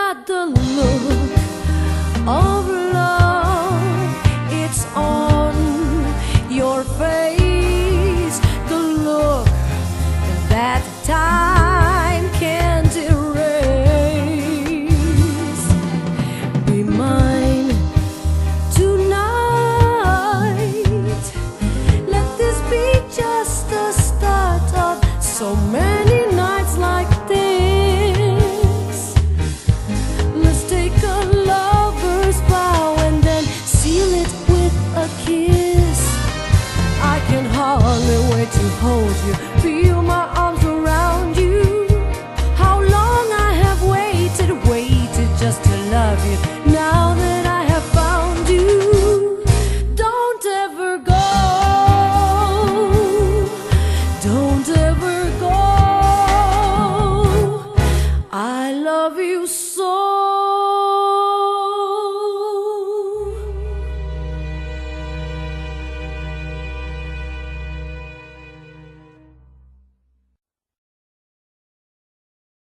got the look of love. It's on your face, the look that time can't erase. Be mine tonight. Let this be just the start of so many nights like this. Let's take a lover's vow and then seal it with a kiss. I can hardly wait to hold you, feel my arms around you. How long I have waited just to love you. Now that I have found you, don't ever go, don't ever go. I love you so.